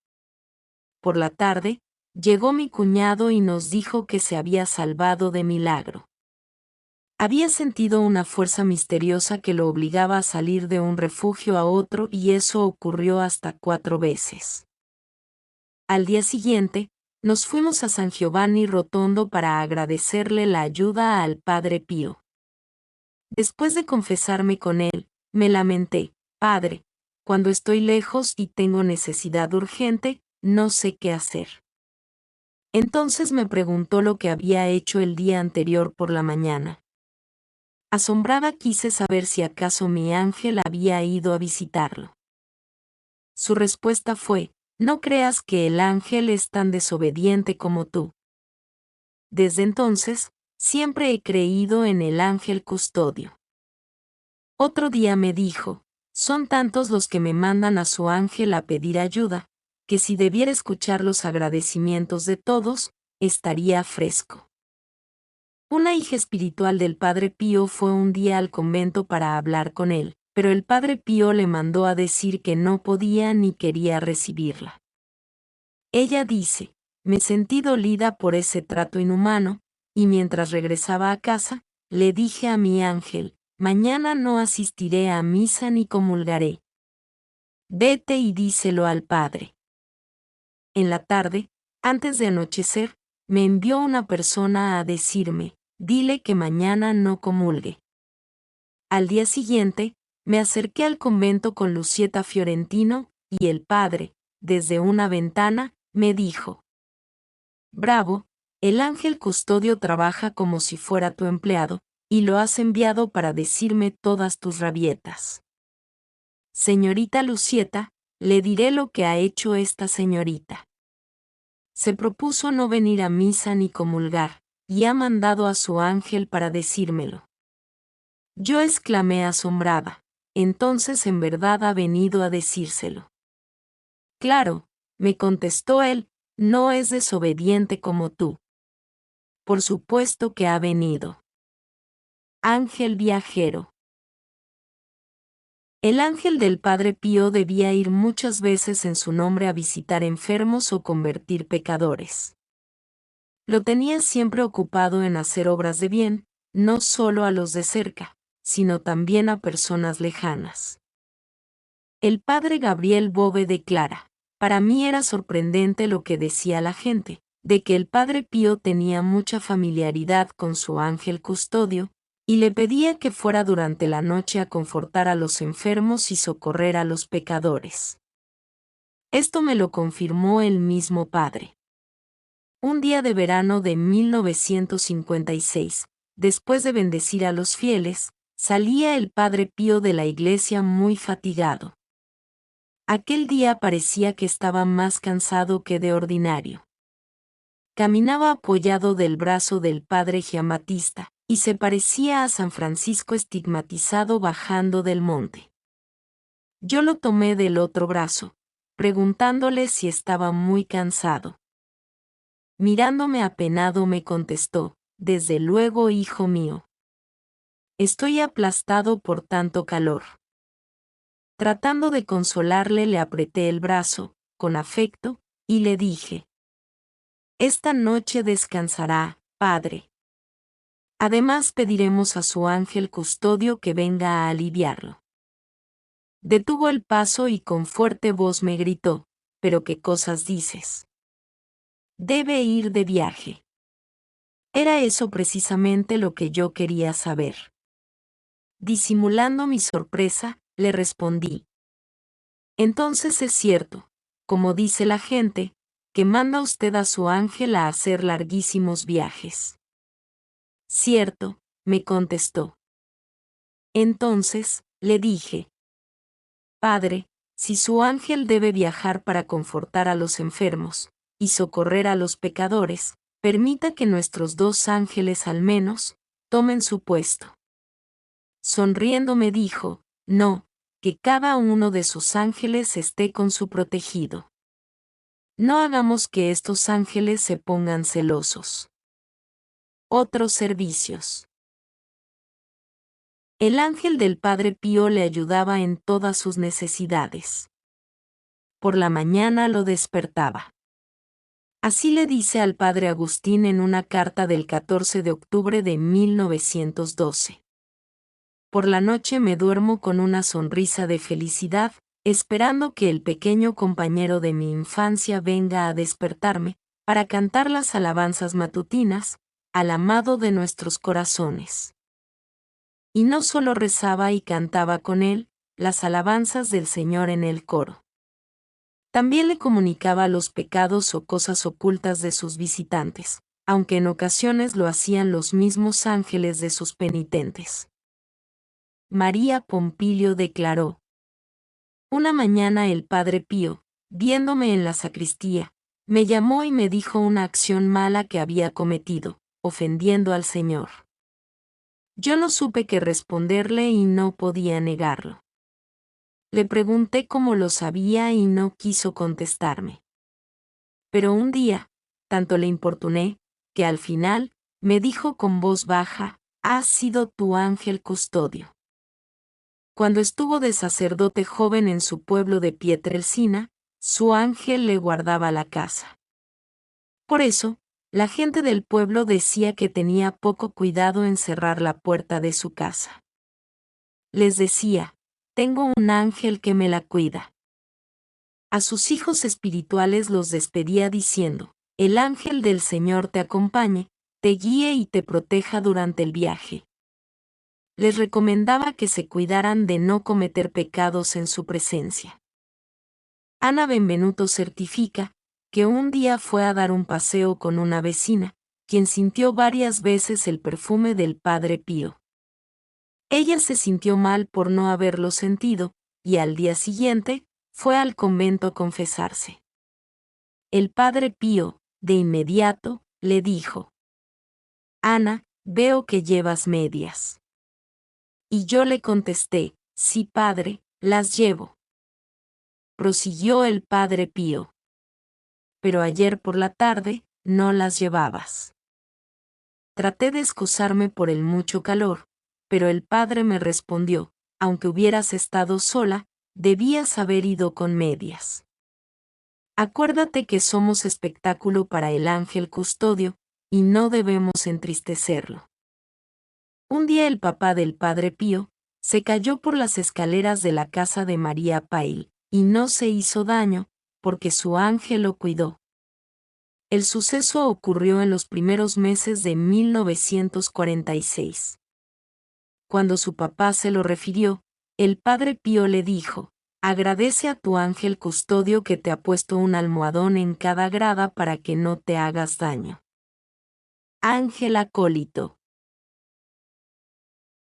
Por la tarde, llegó mi cuñado y nos dijo que se había salvado de milagro. Había sentido una fuerza misteriosa que lo obligaba a salir de un refugio a otro, y eso ocurrió hasta 4 veces. Al día siguiente, nos fuimos a San Giovanni Rotondo para agradecerle la ayuda al Padre Pío. Después de confesarme con él, me lamenté: Padre, cuando estoy lejos y tengo necesidad urgente, no sé qué hacer. Entonces me preguntó lo que había hecho el día anterior por la mañana. Asombrada quise saber si acaso mi ángel había ido a visitarlo. Su respuesta fue: no creas que el ángel es tan desobediente como tú. Desde entonces, siempre he creído en el ángel custodio. Otro día me dijo: son tantos los que me mandan a su ángel a pedir ayuda, que si debiera escuchar los agradecimientos de todos, estaría fresco. Una hija espiritual del Padre Pío fue un día al convento para hablar con él, pero el Padre Pío le mandó a decir que no podía ni quería recibirla. Ella dice: me sentí dolida por ese trato inhumano, y mientras regresaba a casa, le dije a mi ángel: mañana no asistiré a misa ni comulgaré. Vete y díselo al Padre. En la tarde, antes de anochecer, me envió una persona a decirme: dile que mañana no comulgue. Al día siguiente, me acerqué al convento con Lucieta Fiorentino, y el Padre, desde una ventana, me dijo: bravo, el ángel custodio trabaja como si fuera tu empleado, y lo has enviado para decirme todas tus rabietas. Señorita Lucieta, le diré lo que ha hecho esta señorita. Se propuso no venir a misa ni comulgar, y ha mandado a su ángel para decírmelo. Yo exclamé asombrada: entonces en verdad ha venido a decírselo. Claro, me contestó él, no es desobediente como tú. Por supuesto que ha venido. Ángel viajero. El ángel del Padre Pío debía ir muchas veces en su nombre a visitar enfermos o convertir pecadores. Lo tenía siempre ocupado en hacer obras de bien, no solo a los de cerca, sino también a personas lejanas. El padre Gabriel Bove declara: para mí era sorprendente lo que decía la gente, de que el Padre Pío tenía mucha familiaridad con su ángel custodio, y le pedía que fuera durante la noche a confortar a los enfermos y socorrer a los pecadores. Esto me lo confirmó el mismo padre. Un día de verano de 1956, después de bendecir a los fieles, salía el Padre Pío de la iglesia muy fatigado. Aquel día parecía que estaba más cansado que de ordinario. Caminaba apoyado del brazo del padre Giambattista, y se parecía a San Francisco estigmatizado bajando del monte. Yo lo tomé del otro brazo, preguntándole si estaba muy cansado. Mirándome apenado me contestó: desde luego, hijo mío. Estoy aplastado por tanto calor. Tratando de consolarle, le apreté el brazo, con afecto, y le dije: esta noche descansará, padre. Además pediremos a su ángel custodio que venga a aliviarlo. Detuvo el paso y con fuerte voz me gritó: ¿pero qué cosas dices? Debe ir de viaje. Era eso precisamente lo que yo quería saber. Disimulando mi sorpresa, le respondí: entonces es cierto, como dice la gente, que manda usted a su ángel a hacer larguísimos viajes. Cierto, me contestó. Entonces, le dije: Padre, si su ángel debe viajar para confortar a los enfermos y socorrer a los pecadores, permita que nuestros dos ángeles al menos tomen su puesto. Sonriendo me dijo: no, que cada uno de sus ángeles esté con su protegido. No hagamos que estos ángeles se pongan celosos. Otros servicios. El ángel del Padre Pío le ayudaba en todas sus necesidades. Por la mañana lo despertaba. Así le dice al Padre Agustín en una carta del 14 de octubre de 1912. Por la noche me duermo con una sonrisa de felicidad, esperando que el pequeño compañero de mi infancia venga a despertarme, para cantar las alabanzas matutinas, al amado de nuestros corazones. Y no solo rezaba y cantaba con él las alabanzas del Señor en el coro. También le comunicaba los pecados o cosas ocultas de sus visitantes, aunque en ocasiones lo hacían los mismos ángeles de sus penitentes. María Pompilio declaró: una mañana el Padre Pío, viéndome en la sacristía, me llamó y me dijo una acción mala que había cometido, ofendiendo al Señor. Yo no supe qué responderle y no podía negarlo. Le pregunté cómo lo sabía y no quiso contestarme. Pero un día, tanto le importuné, que al final, me dijo con voz baja: has sido tu ángel custodio. Cuando estuvo de sacerdote joven en su pueblo de Pietrelcina, su ángel le guardaba la casa. Por eso, la gente del pueblo decía que tenía poco cuidado en cerrar la puerta de su casa. Les decía: tengo un ángel que me la cuida. A sus hijos espirituales los despedía diciendo: el ángel del Señor te acompañe, te guíe y te proteja durante el viaje. Les recomendaba que se cuidaran de no cometer pecados en su presencia. Ana Benvenuto certifica que un día fue a dar un paseo con una vecina, quien sintió varias veces el perfume del Padre Pío. Ella se sintió mal por no haberlo sentido, y al día siguiente, fue al convento a confesarse. El Padre Pío, de inmediato, le dijo: Ana, veo que llevas medias. Y yo le contesté: sí, padre, las llevo. Prosiguió el Padre Pío: pero ayer por la tarde, no las llevabas. Traté de excusarme por el mucho calor, pero el padre me respondió: aunque hubieras estado sola, debías haber ido con medias. Acuérdate que somos espectáculo para el ángel custodio, y no debemos entristecerlo. Un día el papá del Padre Pío se cayó por las escaleras de la casa de María Pail, y no se hizo daño, porque su ángel lo cuidó. El suceso ocurrió en los primeros meses de 1946. Cuando su papá se lo refirió, el Padre Pío le dijo: agradece a tu ángel custodio que te ha puesto un almohadón en cada grada para que no te hagas daño. Ángel acólito.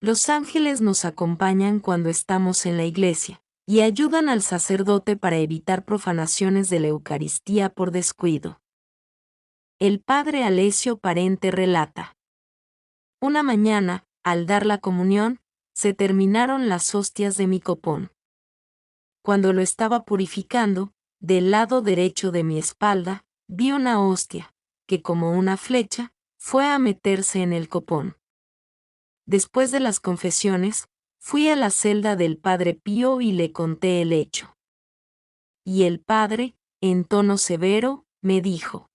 Los ángeles nos acompañan cuando estamos en la iglesia, y ayudan al sacerdote para evitar profanaciones de la Eucaristía por descuido. El padre Alessio Parente relata: una mañana, al dar la comunión, se terminaron las hostias de mi copón. Cuando lo estaba purificando, del lado derecho de mi espalda, vi una hostia, que como una flecha, fue a meterse en el copón. Después de las confesiones, fui a la celda del Padre Pío y le conté el hecho. Y el padre, en tono severo, me dijo: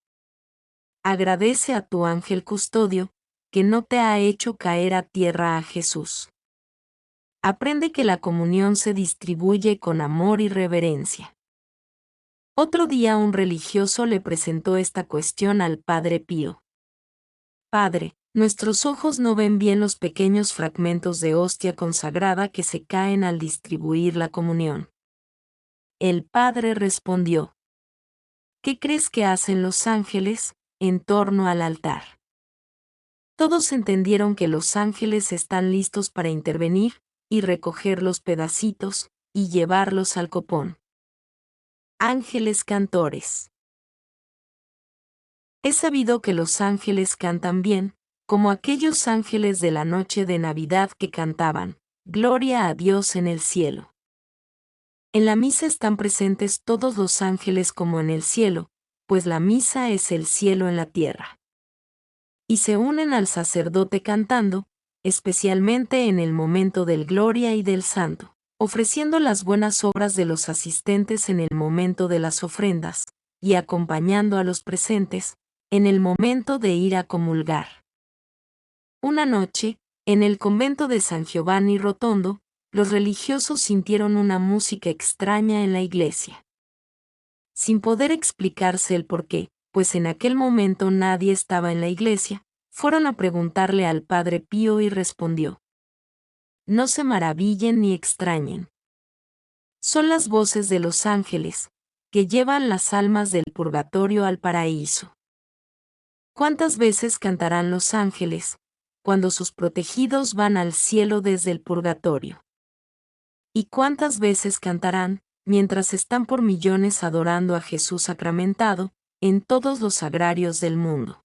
agradece a tu ángel custodio, que no te ha hecho caer a tierra a Jesús. Aprende que la comunión se distribuye con amor y reverencia. Otro día un religioso le presentó esta cuestión al Padre Pío. Padre, nuestros ojos no ven bien los pequeños fragmentos de hostia consagrada que se caen al distribuir la comunión. El Padre respondió: ¿qué crees que hacen los ángeles en torno al altar? Todos entendieron que los ángeles están listos para intervenir y recoger los pedacitos y llevarlos al copón. Ángeles cantores. Es sabido que los ángeles cantan bien, como aquellos ángeles de la noche de Navidad que cantaban: Gloria a Dios en el cielo. En la misa están presentes todos los ángeles como en el cielo, pues la misa es el cielo en la tierra. Y se unen al sacerdote cantando, especialmente en el momento del Gloria y del Santo, ofreciendo las buenas obras de los asistentes en el momento de las ofrendas, y acompañando a los presentes, en el momento de ir a comulgar. Una noche, en el convento de San Giovanni Rotondo, los religiosos sintieron una música extraña en la iglesia. Sin poder explicarse el porqué, pues en aquel momento nadie estaba en la iglesia, fueron a preguntarle al Padre Pío y respondió: no se maravillen ni extrañen. Son las voces de los ángeles, que llevan las almas del purgatorio al paraíso. ¿Cuántas veces cantarán los ángeles, cuando sus protegidos van al cielo desde el purgatorio? ¿Y cuántas veces cantarán, mientras están por millones adorando a Jesús sacramentado, en todos los sagrarios del mundo?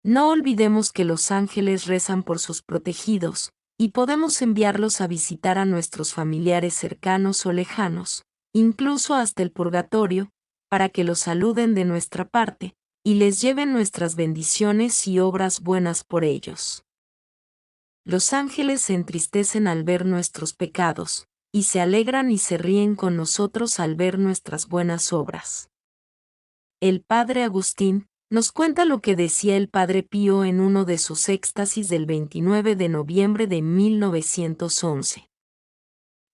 No olvidemos que los ángeles rezan por sus protegidos, y podemos enviarlos a visitar a nuestros familiares cercanos o lejanos, incluso hasta el purgatorio, para que los saluden de nuestra parte, y les lleven nuestras bendiciones y obras buenas por ellos. Los ángeles se entristecen al ver nuestros pecados, y se alegran y se ríen con nosotros al ver nuestras buenas obras. El Padre Agustín nos cuenta lo que decía el Padre Pío en uno de sus éxtasis del 29 de noviembre de 1911.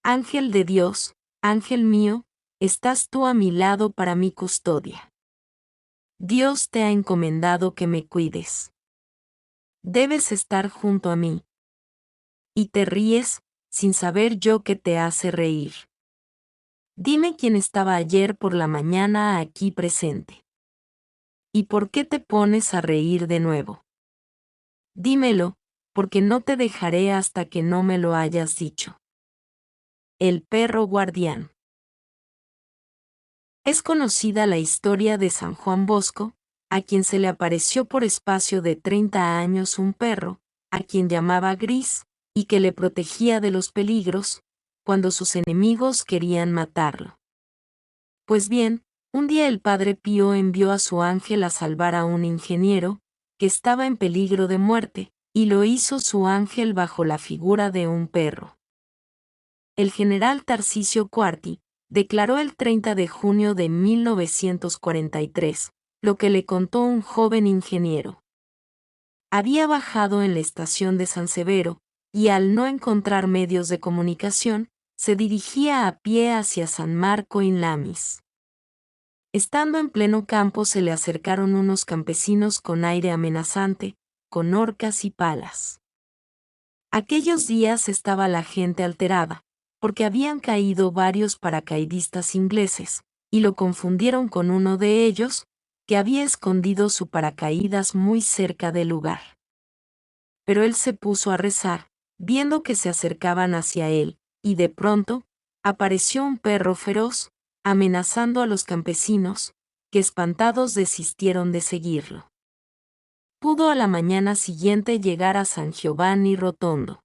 Ángel de Dios, ángel mío, estás tú a mi lado para mi custodia. Dios te ha encomendado que me cuides. Debes estar junto a mí. Y te ríes, sin saber yo qué te hace reír. Dime quién estaba ayer por la mañana aquí presente. ¿Y por qué te pones a reír de nuevo? Dímelo, porque no te dejaré hasta que no me lo hayas dicho. El perro guardián. Es conocida la historia de San Juan Bosco, a quien se le apareció por espacio de 30 años un perro, a quien llamaba Gris, y que le protegía de los peligros, cuando sus enemigos querían matarlo. Pues bien, un día el Padre Pío envió a su ángel a salvar a un ingeniero, que estaba en peligro de muerte, y lo hizo su ángel bajo la figura de un perro. el general Tarcisio Quarti, declaró el 30 de junio de 1943, lo que le contó un joven ingeniero. Había bajado en la estación de San Severo, y al no encontrar medios de comunicación, se dirigía a pie hacia San Marco in Lamis. Estando en pleno campo se le acercaron unos campesinos con aire amenazante, con horcas y palas. Aquellos días estaba la gente alterada, porque habían caído varios paracaidistas ingleses, y lo confundieron con uno de ellos, que había escondido su paracaídas muy cerca del lugar. Pero él se puso a rezar, viendo que se acercaban hacia él, y de pronto, apareció un perro feroz, amenazando a los campesinos, que espantados desistieron de seguirlo. Pudo a la mañana siguiente llegar a San Giovanni Rotondo.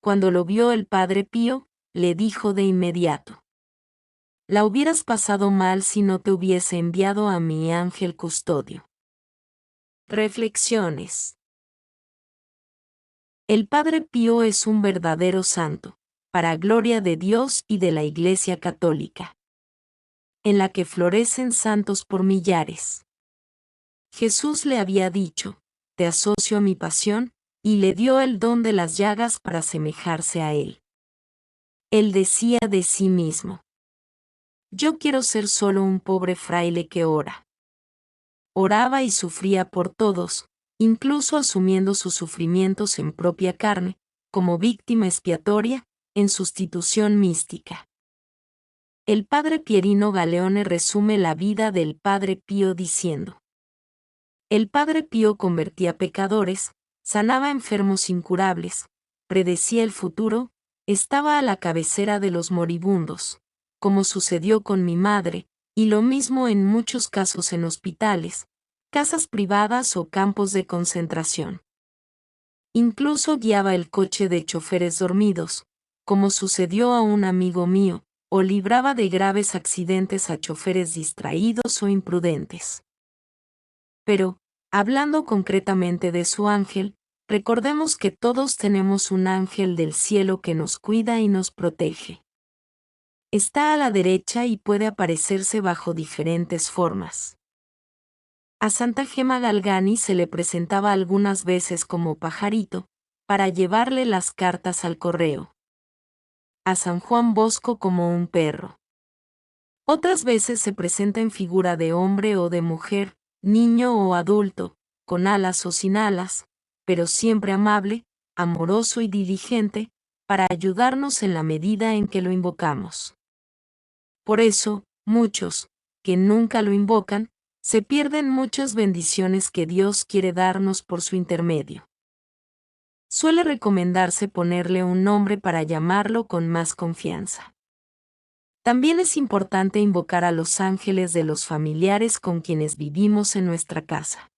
Cuando lo vio el padre Pío, le dijo de inmediato: «La hubieras pasado mal si no te hubiese enviado a mi ángel custodio». Reflexiones. El Padre Pío es un verdadero santo, para gloria de Dios y de la Iglesia Católica, en la que florecen santos por millares. Jesús le había dicho: «Te asocio a mi pasión», y le dio el don de las llagas para asemejarse a él. Él decía de sí mismo: «Yo quiero ser solo un pobre fraile que ora». Oraba y sufría por todos, incluso asumiendo sus sufrimientos en propia carne, como víctima expiatoria, en sustitución mística. El padre Pierino Galeone resume la vida del padre Pío diciendo: «El padre Pío convertía pecadores, sanaba enfermos incurables, predecía el futuro, estaba a la cabecera de los moribundos, como sucedió con mi madre, y lo mismo en muchos casos en hospitales, casas privadas o campos de concentración. Incluso guiaba el coche de choferes dormidos, como sucedió a un amigo mío, o libraba de graves accidentes a choferes distraídos o imprudentes». Pero, hablando concretamente de su ángel, recordemos que todos tenemos un ángel del cielo que nos cuida y nos protege. Está a la derecha y puede aparecerse bajo diferentes formas. A Santa Gema Galgani se le presentaba algunas veces como pajarito, para llevarle las cartas al correo. A San Juan Bosco como un perro. Otras veces se presenta en figura de hombre o de mujer, niño o adulto, con alas o sin alas, pero siempre amable, amoroso y diligente, para ayudarnos en la medida en que lo invocamos. Por eso, muchos, que nunca lo invocan, se pierden muchas bendiciones que Dios quiere darnos por su intermedio. Suele recomendarse ponerle un nombre para llamarlo con más confianza. También es importante invocar a los ángeles de los familiares con quienes vivimos en nuestra casa.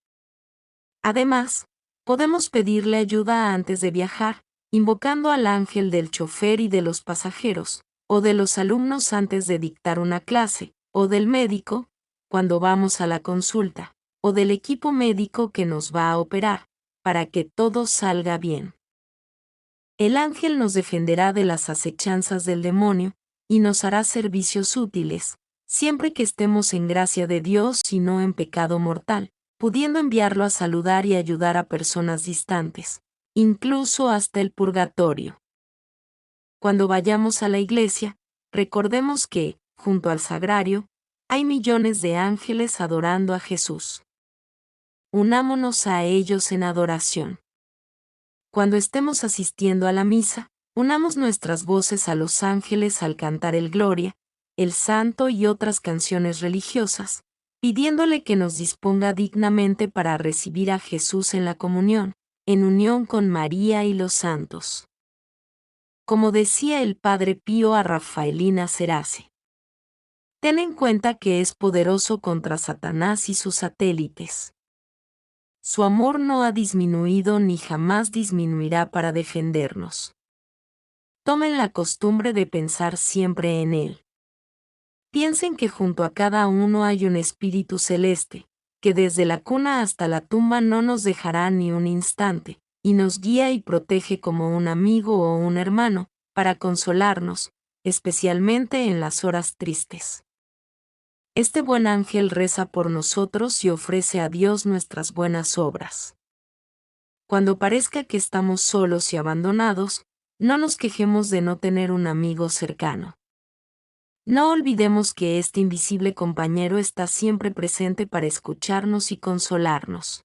Además, podemos pedirle ayuda antes de viajar, invocando al ángel del chofer y de los pasajeros, o de los alumnos antes de dictar una clase, o del médico, cuando vamos a la consulta, o del equipo médico que nos va a operar, para que todo salga bien. El ángel nos defenderá de las acechanzas del demonio, y nos hará servicios útiles, siempre que estemos en gracia de Dios y no en pecado mortal, pudiendo enviarlo a saludar y ayudar a personas distantes, incluso hasta el purgatorio. Cuando vayamos a la iglesia, recordemos que, junto al sagrario, hay millones de ángeles adorando a Jesús. Unámonos a ellos en adoración. Cuando estemos asistiendo a la misa, unamos nuestras voces a los ángeles al cantar el Gloria, el Santo y otras canciones religiosas, pidiéndole que nos disponga dignamente para recibir a Jesús en la comunión, en unión con María y los santos. Como decía el Padre Pío a Rafaelina Serace: «Ten en cuenta que es poderoso contra Satanás y sus satélites. Su amor no ha disminuido ni jamás disminuirá para defendernos. Tomen la costumbre de pensar siempre en él. Piensen que junto a cada uno hay un espíritu celeste, que desde la cuna hasta la tumba no nos dejará ni un instante, y nos guía y protege como un amigo o un hermano, para consolarnos, especialmente en las horas tristes. Este buen ángel reza por nosotros y ofrece a Dios nuestras buenas obras. Cuando parezca que estamos solos y abandonados, no nos quejemos de no tener un amigo cercano. No olvidemos que este invisible compañero está siempre presente para escucharnos y consolarnos.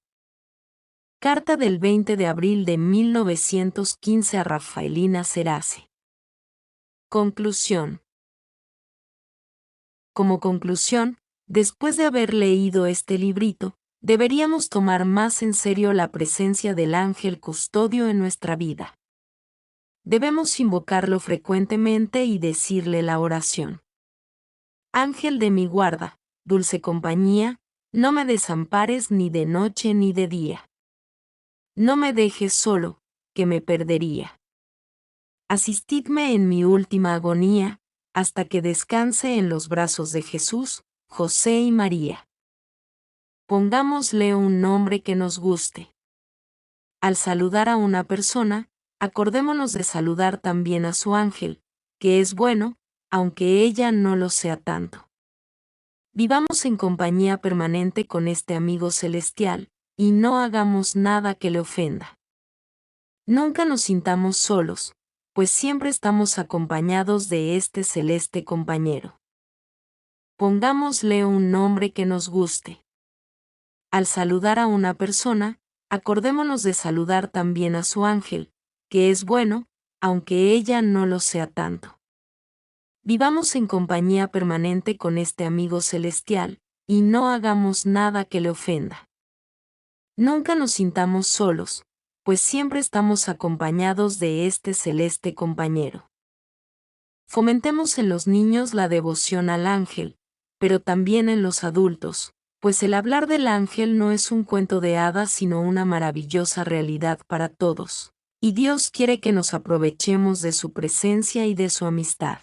Carta del 20 de abril de 1915 a Rafaelina Cerace. Conclusión. Como conclusión, después de haber leído este librito, deberíamos tomar más en serio la presencia del ángel custodio en nuestra vida. Debemos invocarlo frecuentemente y decirle la oración. Ángel de mi guarda, dulce compañía, no me desampares ni de noche ni de día. No me dejes solo, que me perdería. Asistidme en mi última agonía, hasta que descanse en los brazos de Jesús, José y María. Pongámosle un nombre que nos guste. Al saludar a una persona, acordémonos de saludar también a su ángel, que es bueno, aunque ella no lo sea tanto. Vivamos en compañía permanente con este amigo celestial, y no hagamos nada que le ofenda. Nunca nos sintamos solos, pues siempre estamos acompañados de este celeste compañero. Pongámosle un nombre que nos guste. Al saludar a una persona, acordémonos de saludar también a su ángel, que es bueno, aunque ella no lo sea tanto. Vivamos en compañía permanente con este amigo celestial, y no hagamos nada que le ofenda. Nunca nos sintamos solos, pues siempre estamos acompañados de este celeste compañero. Fomentemos en los niños la devoción al ángel, pero también en los adultos, pues el hablar del ángel no es un cuento de hadas sino una maravillosa realidad para todos, y Dios quiere que nos aprovechemos de su presencia y de su amistad.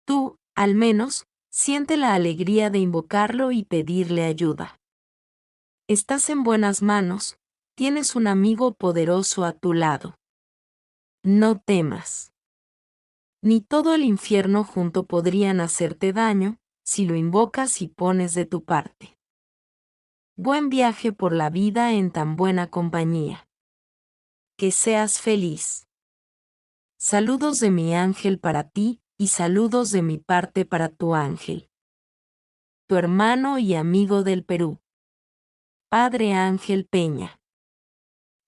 Tú, al menos, siente la alegría de invocarlo y pedirle ayuda. Estás en buenas manos, tienes un amigo poderoso a tu lado. No temas. Ni todo el infierno junto podrían hacerte daño, si lo invocas y pones de tu parte. Buen viaje por la vida en tan buena compañía. Que seas feliz. Saludos de mi ángel para ti, y saludos de mi parte para tu ángel. Tu hermano y amigo del Perú. Padre Ángel Peña.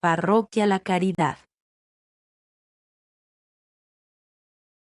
Parroquia La Caridad.